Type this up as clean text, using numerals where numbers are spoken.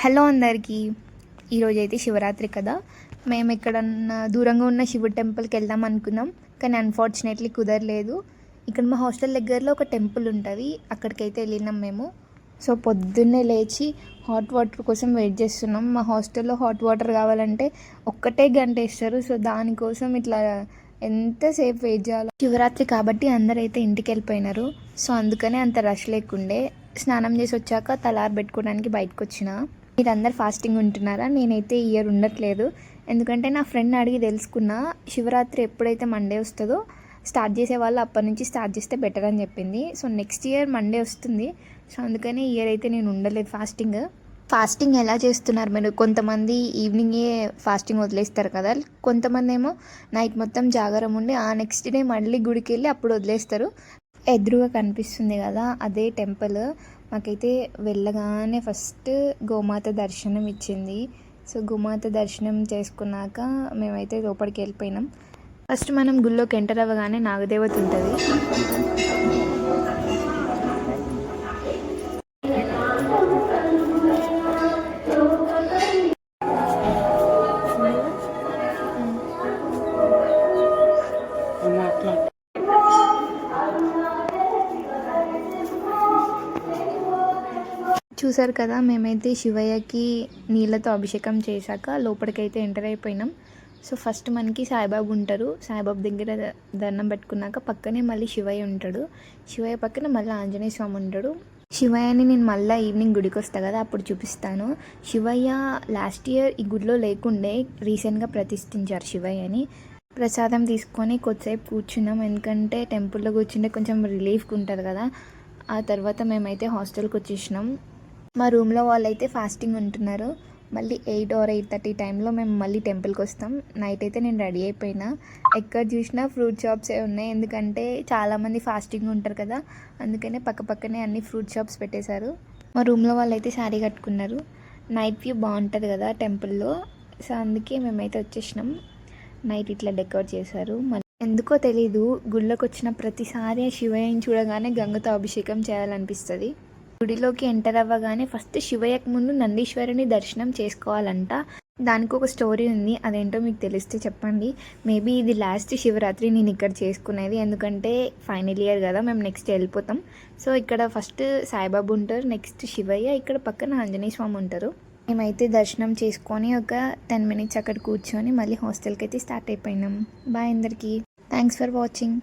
Hello అందరికీ. ఈరోజైతే శివరాత్రి కదా, మేము ఎక్కడన్నా దూరంగా ఉన్న శివుడి టెంపుల్కి వెళ్దాం అనుకున్నాం, కానీ అన్ఫార్చునేట్లీ కుదరలేదు. ఇక్కడ మా హాస్టల్ దగ్గరలో ఒక టెంపుల్ ఉంటుంది, అక్కడికైతే వెళ్ళినాం మేము. సో పొద్దున్నే లేచి హాట్ వాటర్ కోసం వెయిట్ చేస్తున్నాం. మా హాస్టల్లో హాట్ వాటర్ కావాలంటే ఒక్కటే గంట ఇస్తారు. సో దానికోసం ఇట్లా ఎంతసేపు వెయిట్ చేయాలి. శివరాత్రి కాబట్టి అందరైతే ఇంటికి వెళ్ళిపోయినారు. సో అందుకనే అంత రష్ లేకుండే. స్నానం చేసి వచ్చాక తలారు పెట్టుకోవడానికి బయటకు వచ్చిన. మీరందరు ఫాస్టింగ్ ఉంటున్నారా? నేనైతే ఈ ఇయర్ ఉండట్లేదు, ఎందుకంటే నా ఫ్రెండ్ అడిగి తెలుసుకున్నా, శివరాత్రి ఎప్పుడైతే మండే వస్తుందో స్టార్ట్ చేసే వాళ్ళు అప్పటి నుంచి స్టార్ట్ చేస్తే బెటర్ అని చెప్పింది. సో నెక్స్ట్ ఇయర్ మండే వస్తుంది. సో అందుకని ఈ ఇయర్ అయితే నేను ఉండలేదు ఫాస్టింగ్ ఎలా చేస్తున్నారు మీరు? కొంతమంది ఈవినింగే ఫాస్టింగ్ వదిలేస్తారు కదా, కొంతమంది ఏమో నైట్ మొత్తం జాగారం ఉండి ఆ నెక్స్ట్ డే మళ్ళీ గుడికి వెళ్ళి అప్పుడు వదిలేస్తారు. ఎదురుగా కనిపిస్తుంది కదా, అదే టెంపుల్. మాకైతే వెళ్ళగానే ఫస్ట్ గోమాత దర్శనం ఇచ్చింది. సో గోమాత దర్శనం చేసుకున్నాక మేమైతే లోపలికి వెళ్ళిపోయినాం. ఫస్ట్ మనం గుళ్ళోకి ఎంటర్ అవ్వగానే నాగదేవత ఉంటుంది. చూసారు కదా, మేమైతే శివయ్యకి నీళ్ళతో అభిషేకం చేశాక లోపలికైతే ఎంటర్ అయిపోయినాం. సో ఫస్ట్ మనకి సాయిబాబు ఉంటారు. సాయిబాబు దగ్గర దండం పెట్టుకున్నాక పక్కనే మళ్ళీ శివయ్య ఉంటాడు. శివయ్య పక్కన మళ్ళీ ఆంజనేయ స్వామి ఉంటాడు. శివయ్యని నేను మళ్ళీ ఈవినింగ్ గుడికి వస్తాను కదా, అప్పుడు చూపిస్తాను. శివయ్య లాస్ట్ ఇయర్ ఈ గుడిలో లేకుండే, రీసెంట్గా ప్రతిష్ఠించారు శివయ్యని. ప్రసాదం తీసుకొని కొద్దిసేపు కూర్చున్నాం, ఎందుకంటే టెంపుల్లో కూర్చుంటే కొంచెం రిలీఫ్గా ఉంటుంది కదా. ఆ తర్వాత మేమైతే హాస్టల్కి వచ్చేసినాం. మా రూమ్లో వాళ్ళైతే ఫాస్టింగ్ ఉంటున్నారు. మళ్ళీ 8 or 8:30 టైంలో మేము మళ్ళీ టెంపుల్కి వస్తాం. నైట్ అయితే నేను రెడీ అయిపోయినా. ఎక్కడ చూసినా ఫ్రూట్ షాప్సే ఉన్నాయి, ఎందుకంటే చాలామంది ఫాస్టింగ్ ఉంటారు కదా, అందుకనే పక్కనే అన్ని ఫ్రూట్ షాప్స్ పెట్టేశారు. మా రూమ్లో వాళ్ళైతే శారీ కట్టుకున్నారు. నైట్ వ్యూ బాగుంటుంది కదా టెంపుల్లో, సో అందుకే మేమైతే వచ్చేసినాం. నైట్ ఇట్లా డెకరేట్ చేశారు. ఎందుకో తెలీదు, గుళ్ళోకి వచ్చిన ప్రతిసారి శివయ్యని చూడగానే గంగతో అభిషేకం చేయాలనిపిస్తుంది. గుడిలోకి ఎంటర్ అవ్వగానే ఫస్ట్ శివయ్యకు ముందు నందీశ్వరుని దర్శనం చేసుకోవాలంట. దానికి ఒక స్టోరీ ఉంది, అదేంటో మీకు తెలిస్తే చెప్పండి. మేబీ ఇది లాస్ట్ శివరాత్రి నేను ఇక్కడ చేసుకునేది, ఎందుకంటే ఫైనల్ ఇయర్ కదా, మేము నెక్స్ట్ వెళ్ళిపోతాం. సో ఇక్కడ ఫస్ట్ సాయిబాబు ఉంటారు, నెక్స్ట్ శివయ్య, ఇక్కడ పక్కన ఆంజనేయ స్వామి ఉంటారు. మేమైతే దర్శనం చేసుకొని ఒక 10 minutes అక్కడ కూర్చొని మళ్ళీ హాస్టల్కి అయితే స్టార్ట్ అయిపోయినాం. బాయ్ అందరికీ, థ్యాంక్స్ ఫర్ వాచింగ్.